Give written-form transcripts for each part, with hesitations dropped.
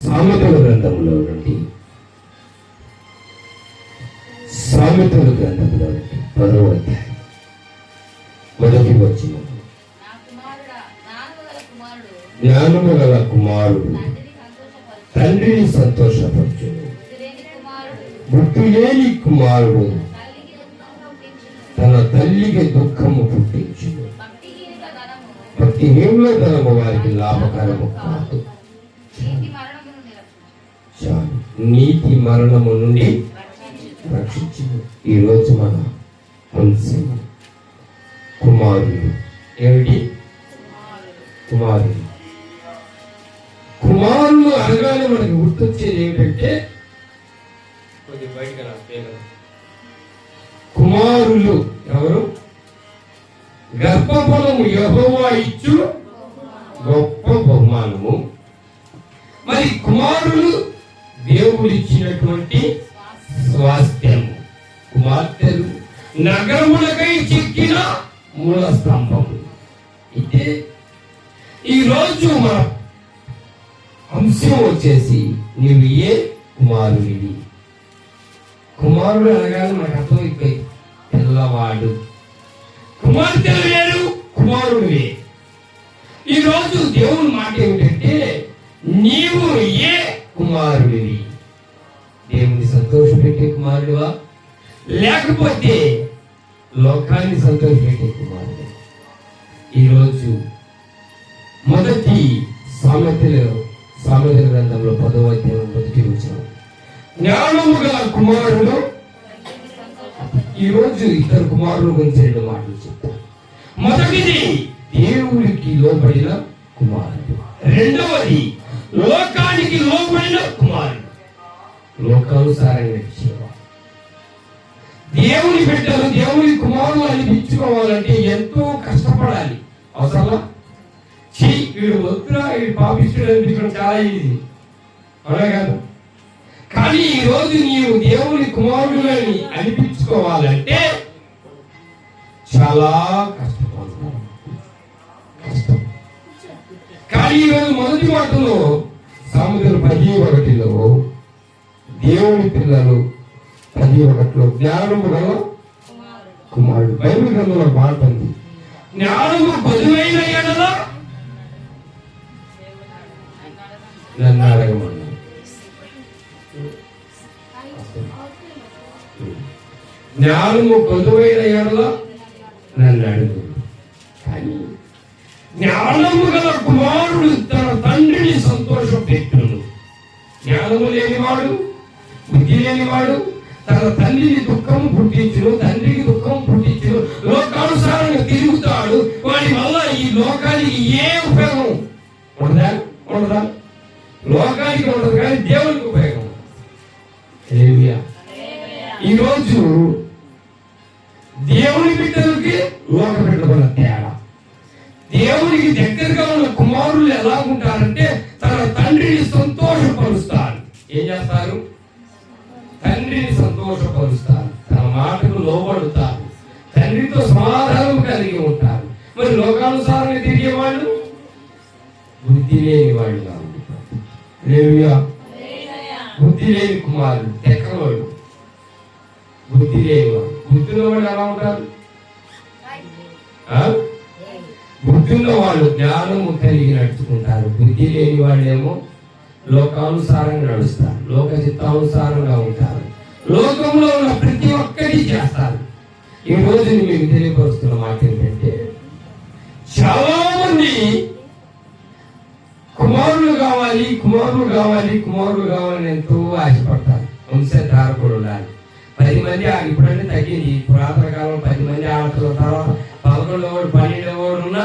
సామెతల గ్రంథంలో నుండి 10వ అధ్యాయం మొదటి వచనం. జ్ఞానము గల కుమారుడు తండ్రిని సంతోషపరచును, బుద్ధి లేని కుమారుడు తన తల్లికి దుఃఖము పుట్టించును. భక్తిహీనుల ధనము వారికి లాభకరము కాదు. నీతి మరణము నుండి రక్షించును. ఈరోజు మన అంశం కుమారుడు. ఏమిటి? కుమారుడు. కుమారులు అనగానే మనకి గుర్తొచ్చేది ఏమిటంటే, కుమారులు ఎవరు? గర్భఫలము యెహోవా ఇచ్చు గొప్ప బహుమానము. మరి కుమారులు దేవుడు ఇచ్చినటువంటి స్వాస్థ్యము. కుమార్తెలు నగరములకై చెక్కిన మూల స్తంభము. అయితే ఈరోజు మన అంశం వచ్చేసి నీవు ఏ కుమారుడివి? కుమారుడు అనగానే మనకు అర్థమైపోయి పిల్లవాడు. కుమార్తెలు వేరు, కుమారుడు వేరు. ఈరోజు దేవుని మాట ఏమిటంటే, నీవు ఏ కుమారుడివి? దేవుని సంతోషపెట్టే కుమారుడివా, లేకపోతే లోకాన్ని సంతోషపెట్టే కుమారుడు? ఈరోజు మొదటి సామెతల గ్రంథంలో 10వ అధ్యాయం మొదటి వచనం, జ్ఞానము గల కుమారుడు. ఈరోజు ఇద్దరు కుమారుల గురించి 2 మాటలు చెప్తారు. మొదటిది దేవుడికి లోబడిన కుమారుడు, రెండవది లోకానికి లోబడిన కుమారుడు. లోకానుసారంగా నడిచేవాడు. దేవుని బిడ్డలు దేవుని కుమారులు అనిపించుకోవాలంటే ఎంతో కష్టపడాలి. అవసరమా? వీడు వద్దురా, వీడు పాపిస్తుడు అనిపించడం చాలా ఈజీ, అవునా కాదు? కానీ ఈరోజు నీవు దేవుని కుమారుడుని అనిపించుకోవాలంటే చాలా కష్టం. కానీ ఈరోజు మొదటి మాటలో సామెతలు 10:1 దేవుని పిల్లలు 10:1 జ్ఞానము గల కుమారుడు. బైబిల్ గ్రంథంలో మాట ఉంది, జ్ఞానము బదులైన ఎడల నన్ను అడగమన్నా. జ్ఞానము బదులైన ఎడల నన్ను అడుగు. కానీ జ్ఞానము గల కుమారుడు తన తండ్రిని సంతోషపెట్టును. జ్ఞానము లేనివాడు, బుద్ధి లేనివాడు తన తండ్రిని దుఃఖం పుట్టించును, తండ్రికి దుఃఖం పుట్టించును. లోకానుసారంగా తిరుగుతాడు. వాడి వల్ల ఈ లోకానికి ఏ ఉపయోగం ఉండదా? లోకానికి ఉండదు, కానీ దేవునికి ఉపయోగం. ఈరోజు దేవుని బిడ్డలకి లోక బిడ్డల తేడా. దేవునికి దగ్గరగా ఉన్న కుమారులు ఎలా ఉంటారంటే, తన తండ్రిని సంతోషపరుస్తారు. ఏం చేస్తారు? తండ్రిని సంతోషపరుస్తారు, తన మాటకు లోబడుతారు, తండ్రితో సమాధానం కలిగి ఉంటారు. మరి లోకానుసారంగా తిరిగే వాళ్ళు బుద్ధి లేని వాళ్ళుగా ఉంటారు. బుద్ధి లేని కుమారులు ఎక్కడవాళ్ళు, బుద్ధి లేనివాడు. బుద్ధిలో వాళ్ళు ఎలా ఉంటారు? బుద్ధిలో వాళ్ళు జ్ఞానము కలిగి నడుచుకుంటారు. బుద్ధి లేని వాళ్ళేమో లోకానుసారంగా నడుస్తారు, లోక చిత్తానుసారంగా ఉంటారు, లోకంలో ఉన్న ప్రతి ఒక్కటి చేస్తారు. ఈ రోజు మీకు తెలియపరుస్తున్న మాట ఏంటంటే, చాలా మంది కుమారులు కావాలి ఎంతో ఆశపడతారు. వంశధారకుడు ఉండాలి. 10 మంది ఇప్పుడంటే తగ్గింది. పురాతన కాలం 10 మంది ఆడతారు. తర్వాత 11 12 ఉన్నా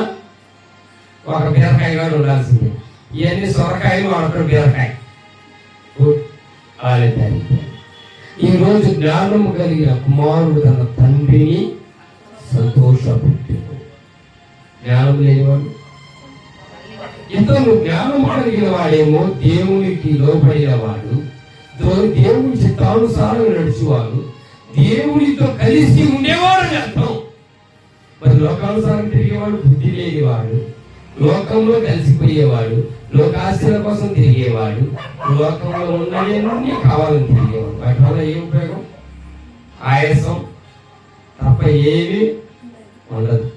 ఒక బీరకాయ గారు ఉండాల్సిందే. ఇవన్నీ సొరకాయలు వాడతారు, బీరకాయ. ఈ రోజు జ్ఞానము కలిగిన కుమారుడు తన తండ్రిని సంతోషపెట్టును. జ్ఞానం లేనివాడు, ఇతను జ్ఞానం కలిగిన వాడేమో దేవునికి లోబడిన వాడు, దేవుని చిత్తానుసారం నడిచేవాడు, దేవునితో కలిసి ఉండేవాడు అని అర్థం. మరి లోకానుసారం తిరిగేవాడు బుద్ధి లేనివాడు, లోకంలో కలిసిపోయేవాడు, లోకాశల కోసం తిరిగేవాడు, లోకంలో ఉన్నవన్నీ కావాలని తిరిగేవాడు. వాటి వల్ల ఏం ఉపయోగం? ఆయాసం తప్ప ఏమీ ఉండదు.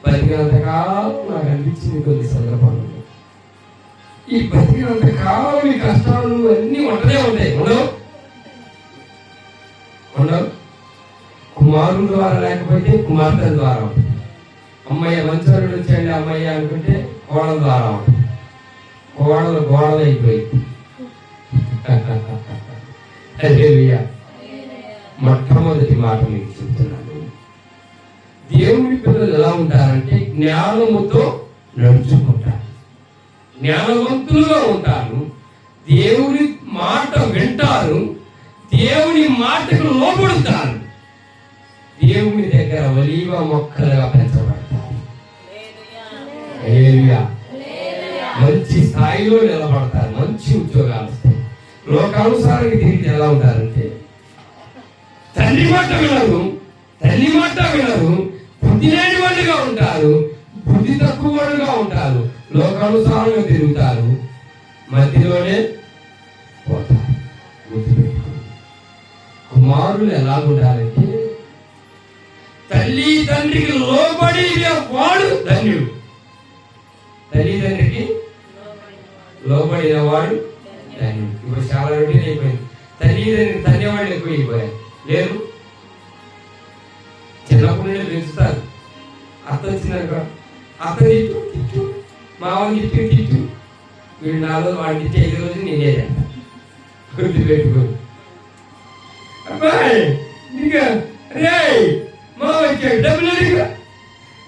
బతికినంత కాలం నాకు అనిపించింది కొన్ని సందర్భాలు, ఈ బతికినంత కాలం ఈ కష్టాలు అన్నీ ఉండనే ఉంటాయి. ఉండవు. కుమారుల ద్వారా లేకపోతే కుమార్తెల ద్వారా ఉంటుంది. అమ్మాయి మంచోరుడు వచ్చాడు అమ్మాయి అనుకుంటే కోడల ద్వారా ఉంటుంది. కోడలు గోడలు అయిపోయింది. మొట్టమొదటి మాట మీకు చెప్తున్నాను, దేవుని పిల్లలు ఎలా ఉంటారంటే జ్ఞానముతో నడుచుకుంటారు, జ్ఞానవంతులుగా ఉంటారు, దేవుని మాట వింటారు, దేవుని మాటకు లోబడుతారు, దేవుని దగ్గర ఒలీవ మొక్కలుగా పెంచబడతారు. మంచి స్థాయిలో నిలబడతారు, మంచి ఉద్యోగాలు వస్తాయి. లోకానుసారంగా తిరిగి ఎలా ఉంటారంటే తండ్రి మాట వినరు, తల్లి మాట వినరు, బుద్ధి లేని వాళ్ళుగా ఉంటారు, బుద్ధి తక్కువ వాళ్ళుగా ఉంటారు, లోకానుసారంగా తిరుగుతారు, మధ్యలోనే పోతారు. గుర్తుపెట్టుకోండి, కుమారులు ఎలా ఉండాలంటే తల్లి తండ్రికి లోబడి వాడు ధన్యుడు. తల్లిదండ్రికి లోబడిన వాడు ధన్యుడు. ఇప్పుడు చాలా రొటీన్ అయిపోయింది. తల్లిదండ్రికి ధన్యవాళ్ళు ఎక్కువ అయిపోయారు. లేదు, చిన్నప్పుడు నుండి పెంచుతారు. అత్త వచ్చినాక అత్త తిట్టు తిట్టు, మామని తిట్టు తిట్టు, వీడు 4 రోజులు వాడి తిట్టి 5 రోజులు నేనే అంట. గుర్తు పెట్టుకోండి. అబ్బాయి ఇంకా రే మామ వచ్చాడు, డబ్బులు అడిగా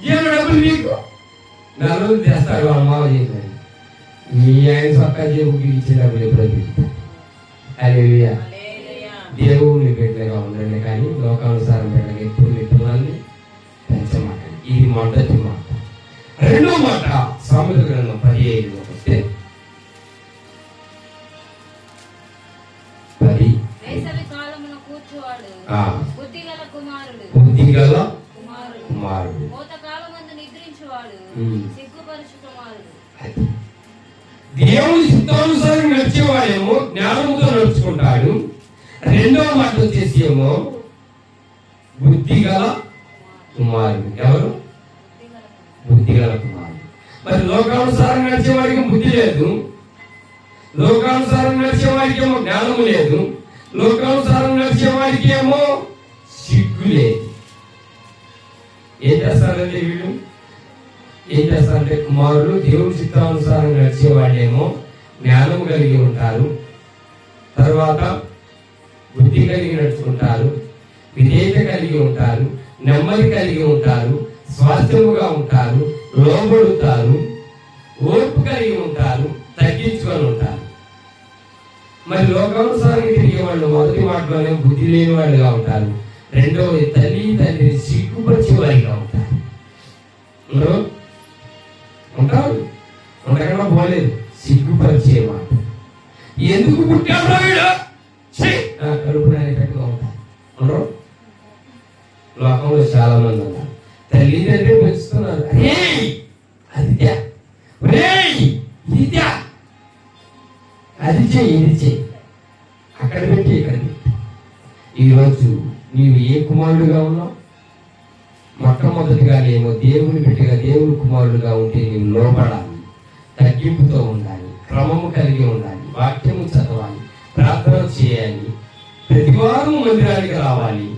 జీవన డబ్బులు నీకు 4 రోజులు చేస్తాడు వాళ్ళ మామ చేయమని. మీ ఆయన సొక్క జేబుకి ఇచ్చే డబ్బులు ఎప్పుడో తిరుగుతారు. హల్లెలూయా. దేవుని బిడ్డగా ఉండండి, కానీ లోకానుసారం బిడ్డగా ఎప్పుడు మీ పిల్లల్ని పెంచమాకండి. ఇది మొదటి మాట. రెండో మాట సామెతల గ్రంథం 15 వస్తే 10 బుద్ధిగల కుమారుడు దేవుని చిత్తానుసారం నడిచేవాడేమో జ్ఞానముతో నడుచుకుంటాడు. రెండవ మాట వచ్చేసి ఏమో బుద్ధిగల కుమారుడు. ఎవరు? బుద్ధిగల కుమారుడు. మరి లోకానుసారం నడిచేవాడికి బుద్ధి లేదు, లోకానుసారం నడిచేవాడికి ఏమో జ్ఞానము లేదు, లోకానుసారం నడిచేవాడికి ఏమో సిగ్గు లేదు. ఏం చేస్తారంటే వీళ్ళు ఏం చేస్తారంటే కుమారులు దేవుని చిత్తానుసారం నడిచేవాళ్ళేమో జ్ఞానం కలిగి ఉంటారు, తర్వాత బుద్ధి కలిగి నడుచుకుంటారు, విధేయత కలిగి ఉంటారు, నెమ్మది కలిగి ఉంటారు, స్వాస్థ్యముగా ఉంటారు, లోబడుతారు, ఓర్పు కలిగి ఉంటారు, తగ్గించుకొని ఉంటారు. మరి లోకానుసారంగా తిరిగే వాళ్ళు మొదటి మాటలోనే బుద్ధి లేని వాళ్ళుగా ఉంటారు, రెండవది తల్లి తండ్రిని సిగ్గుపరిచే వారిగా ఉంటారు. ఉంటారు, ఉండకుండా పోలేదు, సిగ్గుపరిచే మాట. ఎందుకు పుట్టాడు కడుపు నాయకట్టుగా ఉంటారు. లోకంలో చాలా మంది ఉన్నారు, తల్లిదండ్రి పెంచుతున్నారు, అది చెయ్యి ఇది చెయ్యి, అక్కడ పెట్టి ఇక్కడ పెట్టి. ఈరోజు నీవు ఏ కుమారుడుగా ఉన్నావు? మొట్టమొదటిగా ఏమో దేవుని బిడ్డగా దేవుని కుమారుడుగా ఉంటే నీవు లోపడాలి, తగ్గింపుతో ఉండాలి, క్రమము కలిగి ఉండాలి, వాక్యము చదవాలి, ప్రార్థన చేయాలి, ప్రతివారం మందిరానికి రావాలి,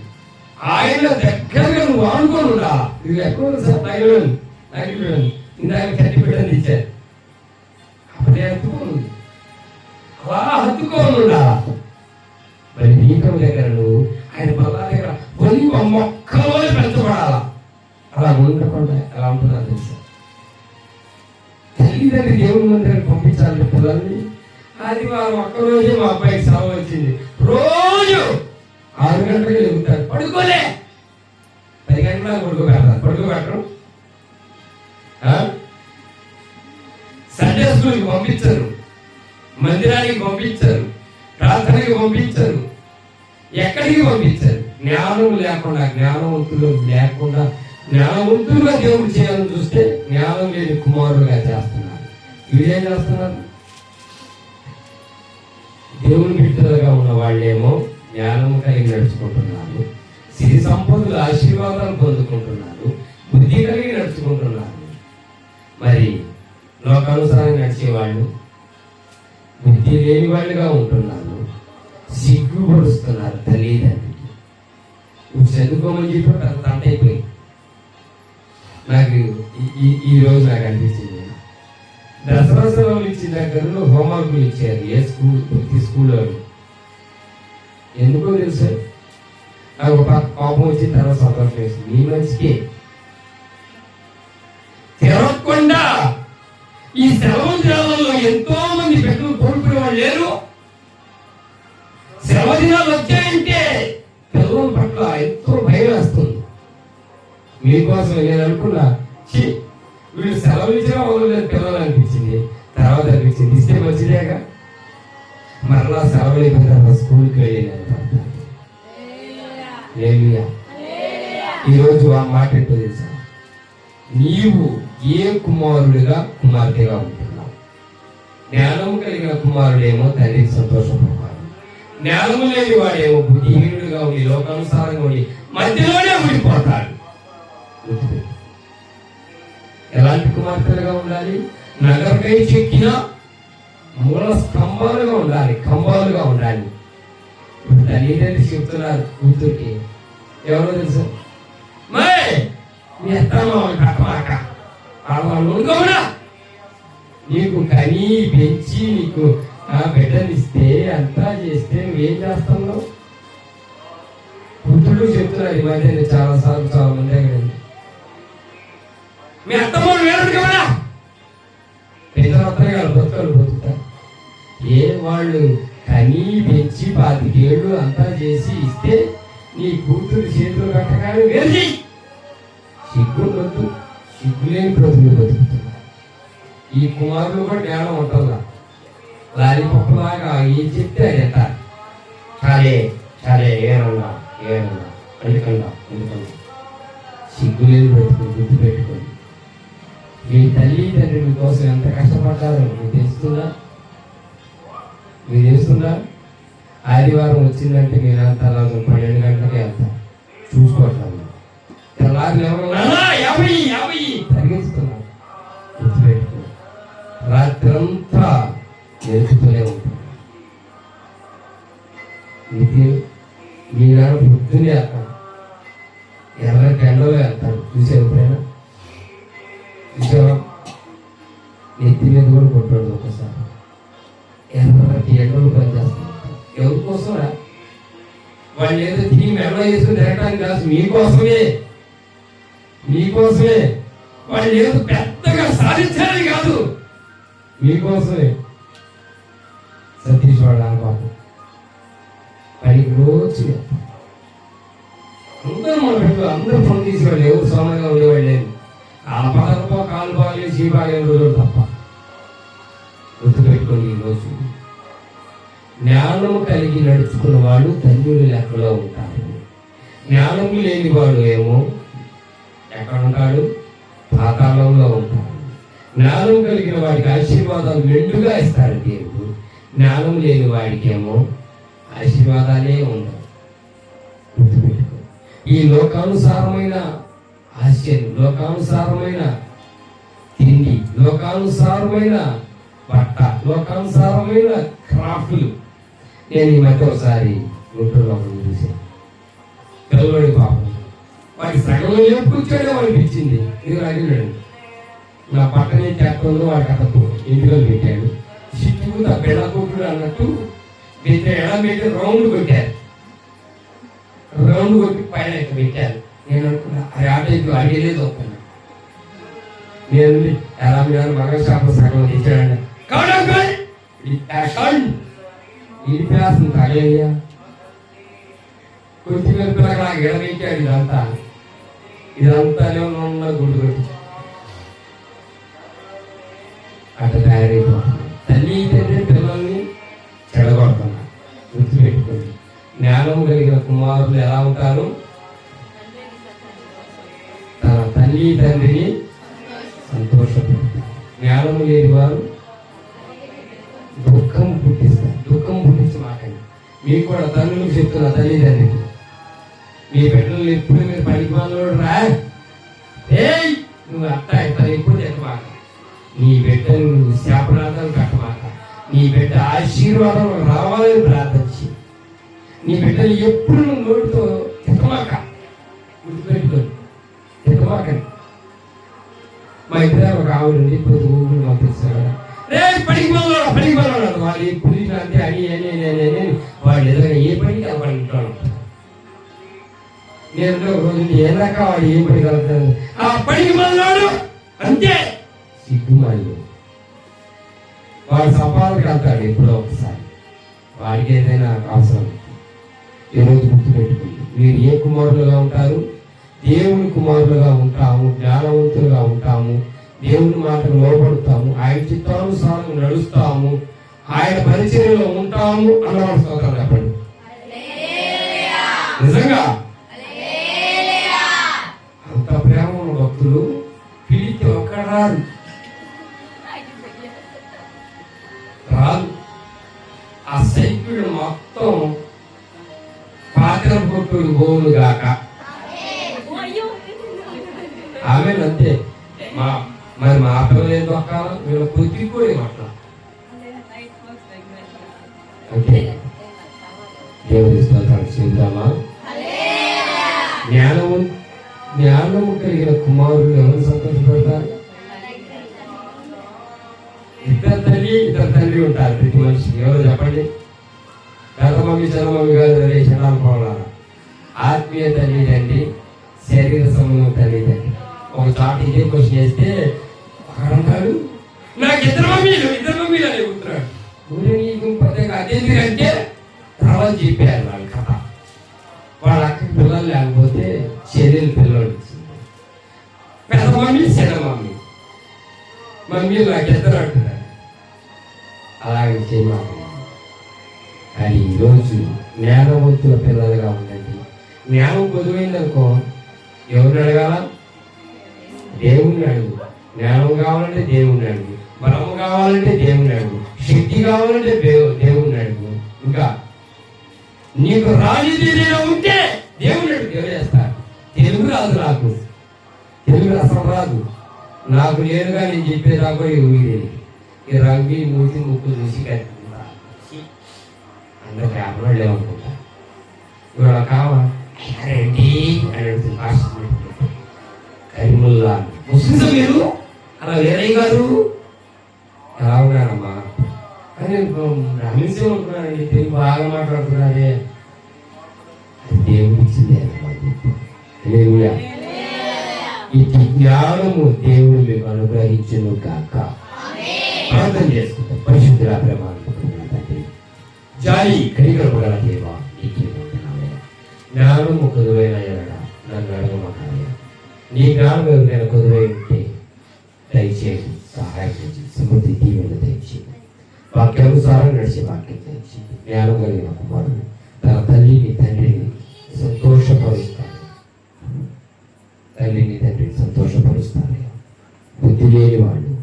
ఆయన దగ్గరగా నువ్వు ఆడుకొని ఉండాలి. ఇది ఎక్కడ సార్ తగిలి ఇందాక కట్టి పెట్టని ఇచ్చారు, అప్పుడే హత్తుకోను, అలా హత్తుకోను ఉండాలి. మరి నీకం దగ్గర నువ్వు ఆయన బలా దగ్గర ఒలివ మొక్కలో పెంచబడాలా. అలా ఉండకుండా ఎలా ఉంటుందో తెలుసా? తల్లిదండ్రి దేవుని మందిరానికి పంపించాలి పిల్లల్ని. ఆదివారం ఒక్కరోజే మా అబ్బాయికి సెలవు వచ్చింది, రోజు 6 గంటలకు ఎగుతారు, పడుకోలే 10 గంటలకు పడుకోబెడతారు, పడుకోబెట్టరు. సండే స్కూల్కి పంపించరు, మందిరానికి పంపించరు, ప్రార్థనకి పంపించరు, ఎక్కడికి పంపించరు. జ్ఞానం లేకుండా, జ్ఞానవంతులు లేకుండా జ్ఞానవంతులుగా దేవుడు చేయాలని చూస్తే జ్ఞానం లేని కుమారులుగా చేస్తున్నారు. వీళ్ళేం చేస్తున్నారు? దేవుని బిడ్డలుగా ఉన్న వాళ్ళేమో జ్ఞానం కలిగి నడుచుకుంటున్నారు, సిరి సంపదలు ఆశీర్వాదాలు పొందుకుంటున్నారు, బుద్ధి కలిగి నడుచుకుంటున్నారు. మరి లోకానుసారంగా నడిచేవాళ్ళు బుద్ధి లేని వాళ్ళుగా ఉంటున్నారు, సిగ్గుపడుస్తున్నారు తల్లిదండ్రులు. నువ్వు చదువుకోమని చెప్పి పెద్ద తంట అయిపోయింది. నాకు ఈరోజు నాకు అనిపించింది, దసరా సెలవులు ఇచ్చిన దగ్గరలో హోంవర్క్లు ఇచ్చారు ఏ స్కూల్ ప్రతి స్కూల్లో. ఎందుకో తెలుసు, నాకు ఒక కోపం వచ్చిన తర్వాత సంతోషం వేసింది. మీ మంచికే తిరగకుండా ఈ సెలవు దినాలలో ఎంతో మంది పెద్దలు కోల్పోయే వాళ్ళు లేరు. సెలవు దినాలు వచ్చాయంటే పిల్లల పట్ల ఎంతో భయం వేస్తుంది. మీకోసం నేను అనుకున్నా, వీళ్ళు సెలవులు ఇచ్చినా వదలలేదు పిల్లలు అనిపించింది. తర్వాత అనిపించింది ఇస్తే మంచిదేగా. మరలా సెలవులు అయిపోయిన స్కూల్కి వెళ్ళిన ఈరోజు ఆ మాట ఏంటో తెలుసా? నీవు ఏ కుమారుడిగా కుమార్తెగా ఉంటున్నావు? జ్ఞానం కలిగిన కుమారుడేమో తండ్రికి సంతోషపడతాడు, జ్ఞానము లేని వాడేమో బుద్ధిహీనుడిగా ఉండి లోకానుసారంగా ఉండి మధ్యలోనే ఉండిపోతాడు. ఎలాంటి కుమార్తెలుగా ఉండాలి? నగరకై చెక్కిన మూల స్తంభాలుగా ఉండాలి, కంబాలుగా ఉండాలి. తల్లిదండ్రులు చెప్తున్నారు కూతురికి, ఎవరో తెలుసు, మీ ఎత్తాను కట్టమాక అనుకోమడా, నీకు కనీ పెంచి నీకు బిడ్డనిస్తే అంతా చేస్తే నువ్వేం చేస్తున్నావు? పుత్రుడు చెప్తున్నారు ఈ మధ్య చాలా సార్లు చాలా మంది అక్కడ, మీ అత్తమ్మలు వేరడుకోమడా పెద్దలు వస్తాయి కదా బతుకలు బతుకుతా. ఏ వాళ్ళు కనీ పెంచి 25 ఏళ్ళు అంతా చేసి ఇస్తే నీ కూతురు చేతులు కట్టగానే వేరు చెయ్యి. సిగ్గుండొద్దు, సిగ్గులేని బ్రతుకులు బతుకుతున్నారు. ఈ కుమారులు కూడా జ్ఞానం ఉంటుందా? లాలిపప్పులాగా ఏం చెప్తే అది ఎంత సరే సరే ఏమన్నా ఎందుకన్నా సిగ్గులేని బ్రతుకులు గుర్తు పెట్టుకోండి. మీ తల్లిదండ్రుల కోసం ఎంత కష్టపడ్డారో మీకు తెలుస్తుందా? మీరు తెలుస్తుందా? ఆదివారం వచ్చిందంటే మీరు అంతా 12 గంటలకే వెళ్తారు, చూసుకోవట్లేదు. తెల్లారి తరిగిస్తున్నారు, గుర్తుపెట్టుకో. రాత్రంతా నేర్చుతూనే ఉంటారు. మీ నాన్న పొద్దున్నే వెళ్తాడు, ఎర్రటి ఎండలో వెళ్తాడు. చూసే ఎప్పుడైనా చూసావా? నెత్తి మీద కూడా కొట్టాడు ఒకసారి. ఎర్రటి ఎండలు పనిచేస్తాడు. ఎవరి కోసంరా? వాళ్ళు ఏదో తిని మెడలో వేసుకుని తిరగడానికి కాదు, మీకోసమే. మీకోసమే. వాళ్ళు ఏదో పెద్దగా సాధించాలని కాదు, మీకోసమే. సతీష్ వాళ్ళ పాపం పనికి రోజు అందరూ మన పెట్టు, అందరూ ఫోన్ తీసేవాళ్ళు, ఎవరు సోమగా ఉండేవాళ్ళు లేదు. ఆ పదపో కాలు బాగలేదు, చీ బాగలేని రోజులు తప్ప. గుర్తుపెట్టుకోండి, ఈరోజు జ్ఞానము కలిగి నడుచుకున్న వాడు ధన్యులు లెక్కలో ఉంటాడు. జ్ఞానము లేని వాడు ఏమో ఎక్కడ ఉంటాడు? పాతాళంలో ఉంటాడు. జ్ఞానం కలిగిన వాడికి ఆశీర్వాదాలు మెండుగా ఇస్తాడు దేవుడు. జ్ఞానం లేని వాడికేమో ఆశీర్వాదాలే ఉండవు. గుర్తుపెట్టుకో. ఈ లోకానుసారమైన ఆశలు, లోకానుసారమైన తిండి, లోకానుసారమైన బట్ట, లోకానుసారమైన క్రాఫ్ట్లు. నేను ఈ మధ్య ఒకసారి గుంటూరులో చూసాను. పిల్లవాడి పాపం వాడికి సగంలో కూర్చోడే అనిపించింది. ఇది అడిగినాడు, నా పక్కనే చేస్తుందో వాడికి అతను ఇంటిలో పెట్టాడు. సిట్టుకు బెడ కొట్టుడు అన్నట్టు ఎడ పెట్టి రౌండ్ కొట్టారు. రౌండ్ కొట్టి పైన పెట్టారు. నేను అనుకున్నా అది ఆటో అడిగలేదు ఒప్పుకున్నా. నేను ఎలా మీరు మగ షాపు సగం తెచ్చాడండి ఇడిపేస్తుంది తగలయ్యా. కొద్ది వెళ్తున్నా నాకు ఎడబెట్టాడు. ఇదంతా ఉన్న గుడ్డు కొట్టి అట్లా తయారైపోతుంది. తల్లి తండ్రి పిల్లల్ని చెడగొడుతున్నారు. గుర్తుపెట్టుకోండి, జ్ఞానం కలిగిన కుమారులు ఎలా ఉంటారు? తన తల్లి తండ్రిని సంతోషపడతారు. జ్ఞానము లేని వారు దుఃఖం పుట్టిస్తారు. దుఃఖం పుట్టించి మాకండి. మీకు కూడా తల్లులకు చెప్తున్నా, తల్లిదండ్రికి మీ బిడ్డలు ఎప్పుడు మీరు పడిపోయి రా, ఏయ్ నువ్వు అట్ట ఇట్లా ఎప్పుడు తిట్టమాక, నీ బిడ్డలు నువ్వు శాపనాథాలు కట్టమాక, నీ బిడ్డ ఆశీర్వాదం రావాలని ప్రార్థించి, నీ బిడ్డలు ఎప్పుడు నువ్వు నోటితో తిట్టమాక, గుర్తుపెట్టుకొని తిట్టమాకండి. మా ఇద్దరు ఒక ఆవిడ ఇప్పుడు ఊళ్ళు మాకు తెలుసు, రే పడికి వాళ్ళు వాళ్ళు ఎప్పుడు అంతే అని వాళ్ళు ఎదురుగా ఏ పనికి వాళ్ళు ఇంట్లో ఉంటారు. నేను ఒక రోజు ఏదాక వాడు ఏం పని కలుగుతాడు, ఆ పనికి మళ్ళాడు అంతే సిగ్గుమాలి. వాడు సంపాదనకి వెళ్తాడు ఎప్పుడో ఒకసారి, వాడికి ఏదైనా అవసరం. ఈరోజు గుర్తుపెట్టుకోండి, మీరు ఏ కుమారులుగా ఉంటారు? దేవుని కుమారులుగా ఉంటాము, జ్ఞానవంతులుగా ఉంటాము, దేవుని మాటకు లోపడతాము, ఆయన చిత్తానుసారం నడుస్తాము, ఆయన పరిచర్యలో ఉంటాము అన్నవాడు స్తోత్రం చెప్పండి. నిజంగా అంత ప్రేమ ఉన్న భక్తులు పిలిచి ఒక్కడ రాదు. ఆ సైకిల్ మొత్తం పాత్ర కొట్టుడు గోలు గాక ఆమె అంతే. మరి మా పిల్లలు ఏం దొక్కాల, వీళ్ళ కొద్ది కూడా మాట్లాడు. అంటే దేవుడి స్తోత్రాలు చెబుదామా? జ్ఞానము కలిగిన కుమారులు ఎవరు సంతోషపడతారు? ఇద్దరు తల్లి ఇద్దరు తండ్రి ఉంటారు ప్రతి మనిషి. ఎవరు చెప్పండి? పెద్ద మమ్మీ చిన్న మమ్మీ గారు క్షణాలు ఆత్మీయ తల్లి తండ్రి, శరీర సంబంధం తల్లి తండ్రి. ఒక చాట ఇదే క్వశ్చన్ చేస్తే అంటాడు, నాకు ఇద్దరు మమ్మీలు అనే ఉత్తరాడు. అదేందుకంటే తర్వాత చెప్పారు వాళ్ళ కథ. వాళ్ళ అక్కకి పిల్లలు లేకపోతే చెల్లెలు పిల్లలు ఇచ్చింది. పెద్ద మమ్మీ చిన్న మమ్మీ నాకు ఇద్దరు అంటున్నారు. అలాగే చేయమాక. కానీ ఈరోజు జ్ఞానవంతుల పిల్లలుగా ఉండండి. జ్ఞానం పొదువైందనుకో ఎవరిని అడగాల? దేవుణ్ణి అడుగు. జ్ఞానం కావాలంటే దేవుణ్ణి అడుగు, బలము కావాలంటే దేవుణ్ణి అడుగు, శక్తి కావాలంటే దేవుణ్ణి అడుగు. ఇంకా నీకు రానిది ఉంటే దేవుణ్ణి అడుగు, ఎవరు చేస్తారు? తెలుగు రాదు, నాకు తెలుగు అసలు రాదు. నాకు నేరుగా నేను చెప్పేదాకా ఈ రంగి మూతి ముక్కు చూసి కట్టుకుంటా అందరు పేపర్లు ఏమనుకుంటా. ఇవాళ కావాలండి అని అడుగుతుంది భాష. కరీముల్లా ముస్లిం మీరు అలా వేరే గారు ఎలా ఉన్నారమ్మా అని రమేషే ఉంటున్నానండి, తెలుగు బాగా మాట్లాడుతున్నారే. దేవుడు ఇచ్చిందే ఈ జ్ఞానము దేవుడు మీకు అనుగ్రహించును కాక. ప్రార్థన చేసుకుంటాం. పరిశుద్ధుల ప్రమాణం జాలి కనికరపగల దేవా, నీకే వందనాలయ్యా. జ్ఞానము కొదువైన ఎరడ నన్ను అడగమన్నాయ. నీ జ్ఞానం ఎవరైనా కొదువై ఉంటే దయచేసి సహాయం చేసి సమృద్ధి దీవెన దయచేసి వాక్యానుసారం నడిచే వాక్యం దయచేసి. జ్ఞానం కలిగిన కుమారుడు తన తల్లిని తండ్రిని సంతోషపరుస్తాడు. తల్లిని తండ్రిని సంతోషపరుస్తారు. బుద్ధి లేని వాళ్ళు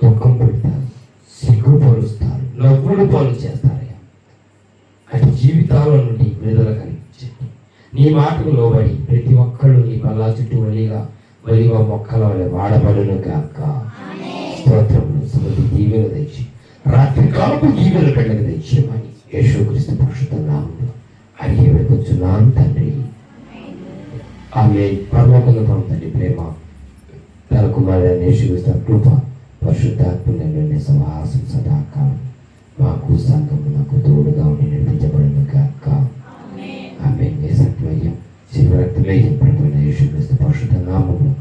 దుఃఖం పెడతారు, సిగ్గుపరుస్తారు, నవ్వులు పాలు చేస్తారయ్యా. అటు జీవితాల నుండి విడుదల కలిగించండి. నీ మాటకు లోబడి ప్రతి ఒక్కళ్ళు నీ పల్లా చుట్టూ వలిగా మొక్కల వల్ల వాడబడును కాక. స్తోత్రములు సమృద్ధి దీవెన తెచ్చి రాత్రి కాలపు దీవెన కళ్ళకు తెచ్చేమని యేసుక్రీస్తు పరిశుద్ధ నామములో అడిగి వేడుకొంచున్నాను తండ్రి. ఆమె పరలోకములో తండ్రి ప్రేమ, తన కుమారుడైన యేసుక్రీస్తు కృప, పరిశుద్ధాత్మని సమాసం సదాకాలం మాకు సంఘమునకు తోడుగా ఉండి నడిపించబడును కాక. ఆమేన్. సత్వయం శివరక్తమయం ప్రభువైన యేసుక్రీస్తు పరిశుద్ధ నామములో